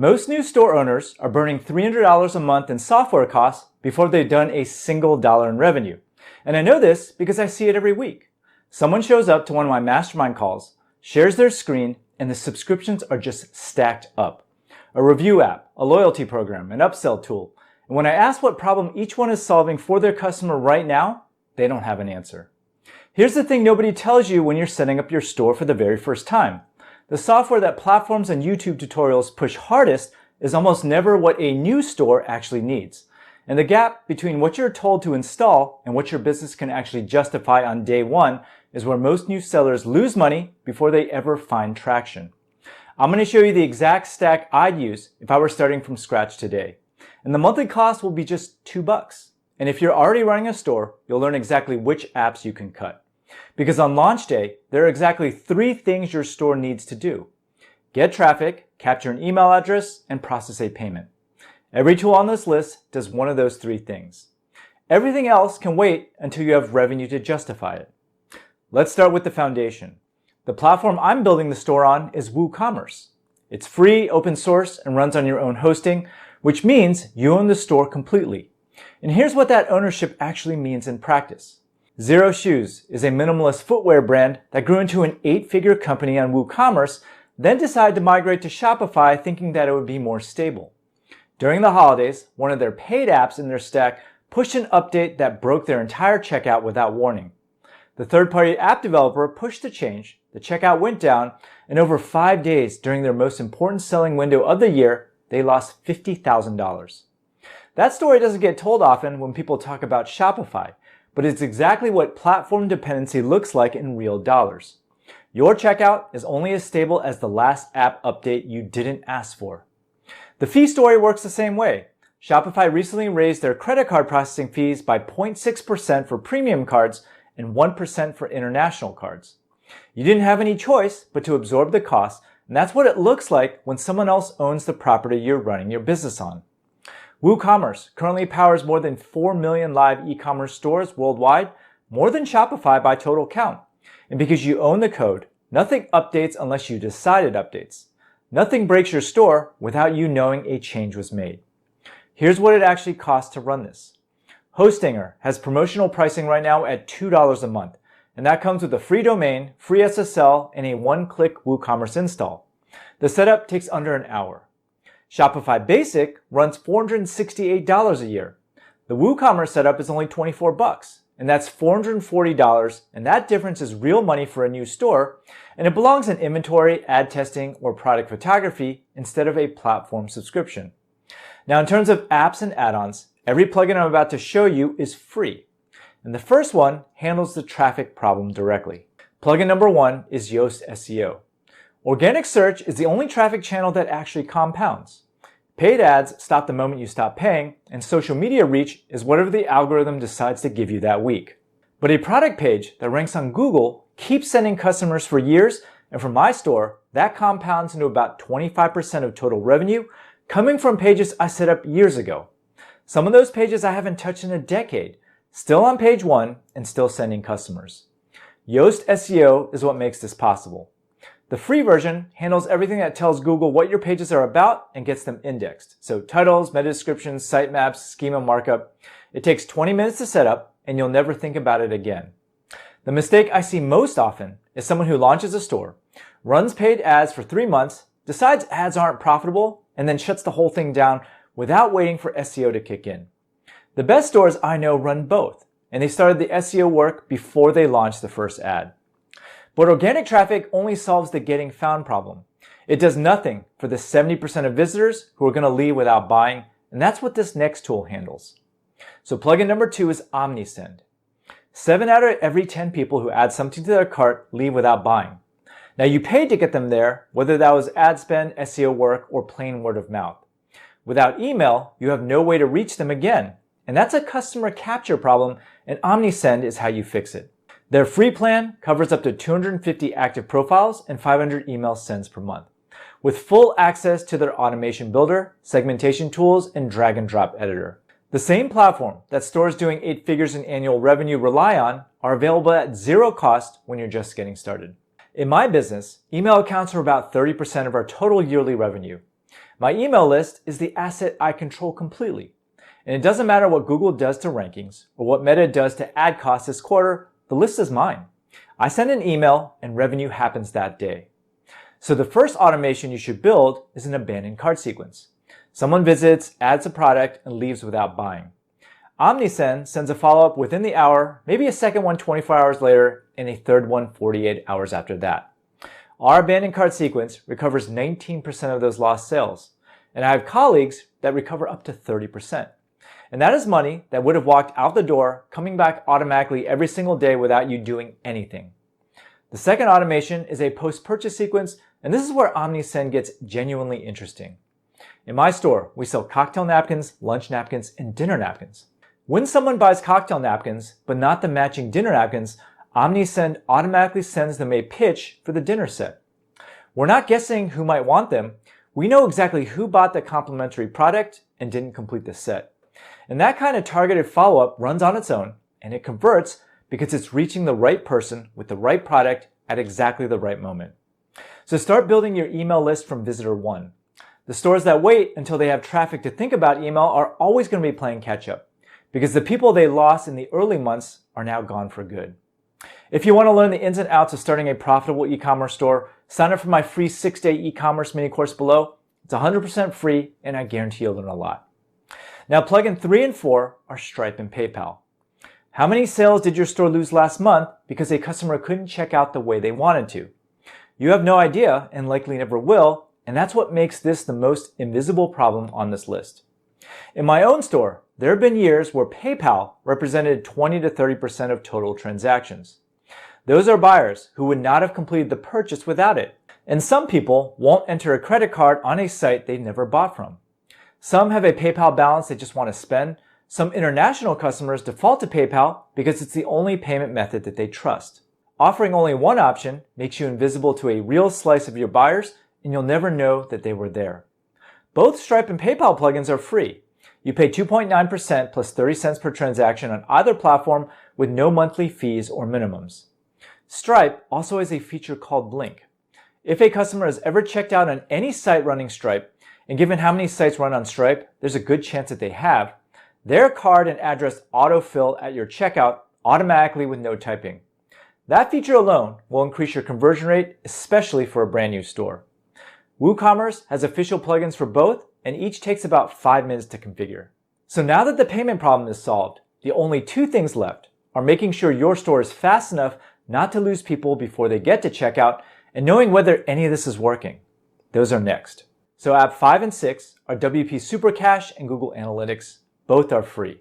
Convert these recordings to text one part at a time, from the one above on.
Most new store owners are burning $300 a month in software costs before they've done a single dollar in revenue. And I know this because I see it every week. Someone shows up to one of my mastermind calls, shares their screen, and the subscriptions are just stacked up. A review app, a loyalty program, an upsell tool. And when I ask what problem each one is solving for their customer right now, they don't have an answer. Here's the thing nobody tells you when you're setting up your store for the very first time. The software that platforms and YouTube tutorials push hardest is almost never what a new store actually needs. And the gap between what you're told to install and what your business can actually justify on day one is where most new sellers lose money before they ever find traction. I'm going to show you the exact stack I'd use if I were starting from scratch today. And the monthly cost will be just $2. And if you're already running a store, you'll learn exactly which apps you can cut. Because on launch day, there are exactly 3 things your store needs to do. Get traffic, capture an email address, and process a payment. Every tool on this list does one of those 3 things. Everything else can wait until you have revenue to justify it. Let's start with the foundation. The platform I'm building the store on is WooCommerce. It's free, open source, and runs on your own hosting, which means you own the store completely. And here's what that ownership actually means in practice. Zero Shoes is a minimalist footwear brand that grew into an 8-figure company on WooCommerce, then decided to migrate to Shopify thinking that it would be more stable. During the holidays, one of their paid apps in their stack pushed an update that broke their entire checkout without warning. The third-party app developer pushed the change, the checkout went down, and over 5 days during their most important selling window of the year, they lost $50,000. That story doesn't get told often when people talk about Shopify, but it's exactly what platform dependency looks like in real dollars. Your checkout is only as stable as the last app update you didn't ask for. The fee story works the same way. Shopify recently raised their credit card processing fees by 0.6% for premium cards and 1% for international cards. You didn't have any choice but to absorb the cost, and that's what it looks like when someone else owns the property you're running your business on. WooCommerce currently powers more than 4 million live e-commerce stores worldwide, more than Shopify by total count. And because you own the code, nothing updates unless you decide it updates. Nothing breaks your store without you knowing a change was made. Here's what it actually costs to run this. Hostinger has promotional pricing right now at $2 a month, and that comes with a free domain, free SSL, and a one-click WooCommerce install. The setup takes under an hour. Shopify Basic runs $468 a year. The WooCommerce setup is only $24, and that's $440, and that difference is real money for a new store, and it belongs in inventory, ad testing, or product photography instead of a platform subscription. Now, in terms of apps and add-ons, every plugin I'm about to show you is free. And the first one handles the traffic problem directly. Plugin number 1 is Yoast SEO. Organic search is the only traffic channel that actually compounds. Paid ads stop the moment you stop paying, and social media reach is whatever the algorithm decides to give you that week. But a product page that ranks on Google keeps sending customers for years, and for my store, that compounds into about 25% of total revenue coming from pages I set up years ago. Some of those pages I haven't touched in a decade, still on page 1 and still sending customers. Yoast SEO is what makes this possible. The free version handles everything that tells Google what your pages are about and gets them indexed. So titles, meta descriptions, sitemaps, schema markup. It takes 20 minutes to set up and you'll never think about it again. The mistake I see most often is someone who launches a store, runs paid ads for 3 months, decides ads aren't profitable, and then shuts the whole thing down without waiting for SEO to kick in. The best stores I know run both, and they started the SEO work before they launched the first ad. But organic traffic only solves the getting found problem. It does nothing for the 70% of visitors who are going to leave without buying, and that's what this next tool handles. So plugin number 2 is OmniSend. 7 out of every 10 people who add something to their cart leave without buying. Now you paid to get them there, whether that was ad spend, SEO work, or plain word of mouth. Without email, you have no way to reach them again, and that's a customer capture problem, and OmniSend is how you fix it. Their free plan covers up to 250 active profiles and 500 email sends per month, with full access to their automation builder, segmentation tools, and drag and drop editor. The same platform that stores doing 8 figures in annual revenue rely on are available at zero cost when you're just getting started. In my business, email accounts for about 30% of our total yearly revenue. My email list is the asset I control completely. And it doesn't matter what Google does to rankings or what Meta does to ad costs this quarter, the list is mine. I send an email and revenue happens that day. So the first automation you should build is an abandoned cart sequence. Someone visits, adds a product, and leaves without buying. OmniSend sends a follow-up within the hour, maybe a second one 24 hours later, and a third one 48 hours after that. Our abandoned cart sequence recovers 19% of those lost sales, and I have colleagues that recover up to 30%. And that is money that would have walked out the door, coming back automatically every single day without you doing anything. The second automation is a post-purchase sequence, and this is where OmniSend gets genuinely interesting. In my store, we sell cocktail napkins, lunch napkins, and dinner napkins. When someone buys cocktail napkins, but not the matching dinner napkins, OmniSend automatically sends them a pitch for the dinner set. We're not guessing who might want them. We know exactly who bought the complimentary product and didn't complete the set. And that kind of targeted follow-up runs on its own, and it converts because it's reaching the right person with the right product at exactly the right moment. So start building your email list from visitor one. The stores that wait until they have traffic to think about email are always going to be playing catch up because the people they lost in the early months are now gone for good. If you want to learn the ins and outs of starting a profitable e-commerce store, sign up for my free 6-day e-commerce mini course below. It's 100% free and I guarantee you'll learn a lot. Now plugin 3 and 4 are Stripe and PayPal. How many sales did your store lose last month because a customer couldn't check out the way they wanted to? You have no idea and likely never will, and that's what makes this the most invisible problem on this list. In my own store, there have been years where PayPal represented 20 to 30% of total transactions. Those are buyers who would not have completed the purchase without it. And some people won't enter a credit card on a site they've never bought from. Some have a PayPal balance they just want to spend. Some international customers default to PayPal because it's the only payment method that they trust. Offering only one option makes you invisible to a real slice of your buyers, and you'll never know that they were there. Both Stripe and PayPal plugins are free. You pay 2.9% plus 30 cents per transaction on either platform with no monthly fees or minimums. Stripe also has a feature called Blink. If a customer has ever checked out on any site running Stripe, and given how many sites run on Stripe, there's a good chance that they have, their card and address autofill at your checkout automatically with no typing. That feature alone will increase your conversion rate, especially for a brand new store. WooCommerce has official plugins for both, and each takes about 5 minutes to configure. So now that the payment problem is solved, the only two things left are making sure your store is fast enough not to lose people before they get to checkout and knowing whether any of this is working. Those are next. So app 5 and 6 are WP Supercache and Google Analytics. Both are free.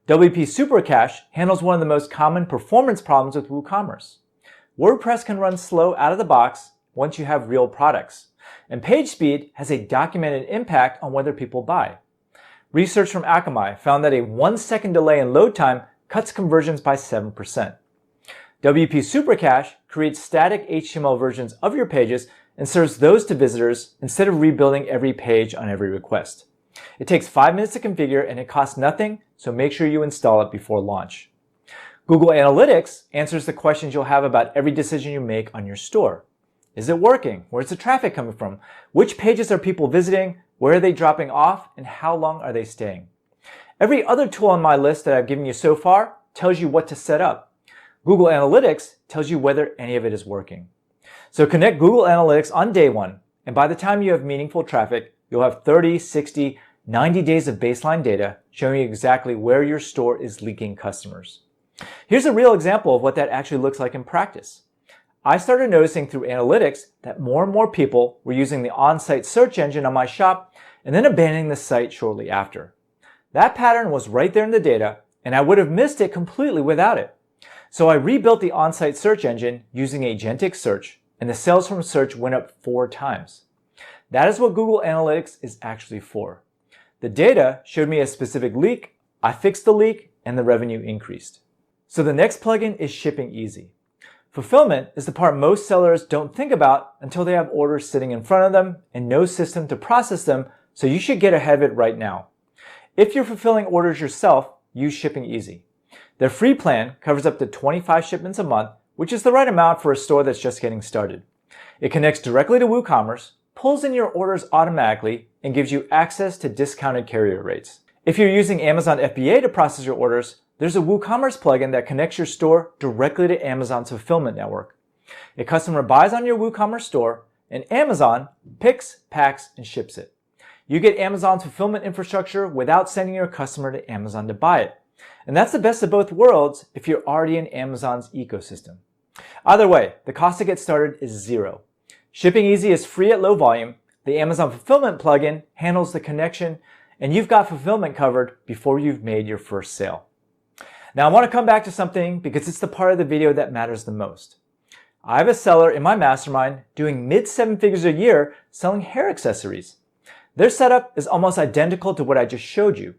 WP Supercache handles one of the most common performance problems with WooCommerce. WordPress can run slow out of the box once you have real products, and page speed has a documented impact on whether people buy. Research from Akamai found that a 1-second delay in load time cuts conversions by 7%. WP Supercache creates static HTML versions of your pages and serves those to visitors instead of rebuilding every page on every request. It takes 5 minutes to configure and it costs nothing, so make sure you install it before launch. Google Analytics answers the questions you'll have about every decision you make on your store. Is it working? Where's the traffic coming from? Which pages are people visiting? Where are they dropping off? And how long are they staying? Every other tool on my list that I've given you so far tells you what to set up. Google Analytics tells you whether any of it is working. So connect Google Analytics on day one, and by the time you have meaningful traffic, you'll have 30, 60, 90 days of baseline data showing you exactly where your store is leaking customers. Here's a real example of what that actually looks like in practice. I started noticing through analytics that more and more people were using the on-site search engine on my shop and then abandoning the site shortly after. That pattern was right there in the data, and I would have missed it completely without it. So I rebuilt the on-site search engine using agentic search, and the sales from search went up 4 times. That is what Google Analytics is actually for. The data showed me a specific leak, I fixed the leak, and the revenue increased. So the next plugin is Shipping Easy. Fulfillment is the part most sellers don't think about until they have orders sitting in front of them and no system to process them, so you should get ahead of it right now. If you're fulfilling orders yourself, use Shipping Easy. Their free plan covers up to 25 shipments a month, which is the right amount for a store that's just getting started. It connects directly to WooCommerce, pulls in your orders automatically and gives you access to discounted carrier rates. If you're using Amazon FBA to process your orders, there's a WooCommerce plugin that connects your store directly to Amazon's fulfillment network. A customer buys on your WooCommerce store, and Amazon picks, packs, and ships it. You get Amazon's fulfillment infrastructure without sending your customer to Amazon to buy it. And that's the best of both worlds if you're already in Amazon's ecosystem. Either way, the cost to get started is zero. Shipping Easy is free at low volume, the Amazon Fulfillment plugin handles the connection, and you've got fulfillment covered before you've made your first sale. Now I want to come back to something because it's the part of the video that matters the most. I have a seller in my mastermind doing mid-7 figures a year selling hair accessories. Their setup is almost identical to what I just showed you,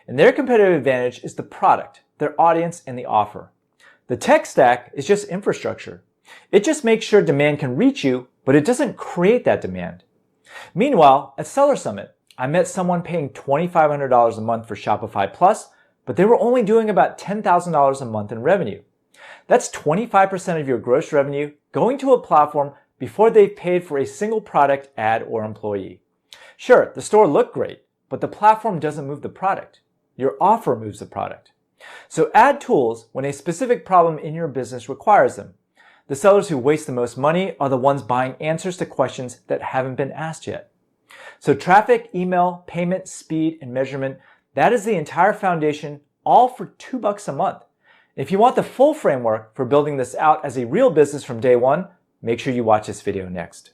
and their competitive advantage is the product, their audience, and the offer. The tech stack is just infrastructure. It just makes sure demand can reach you, but it doesn't create that demand. Meanwhile, at Seller Summit, I met someone paying $2,500 a month for Shopify Plus, but they were only doing about $10,000 a month in revenue. That's 25% of your gross revenue going to a platform before they've paid for a single product, ad, or employee. Sure, the store looked great, but the platform doesn't move the product. Your offer moves the product. So add tools when a specific problem in your business requires them. The sellers who waste the most money are the ones buying answers to questions that haven't been asked yet. So traffic, email, payment, speed, and measurement, that is the entire foundation, all for $2 a month. If you want the full framework for building this out as a real business from day one, make sure you watch this video next.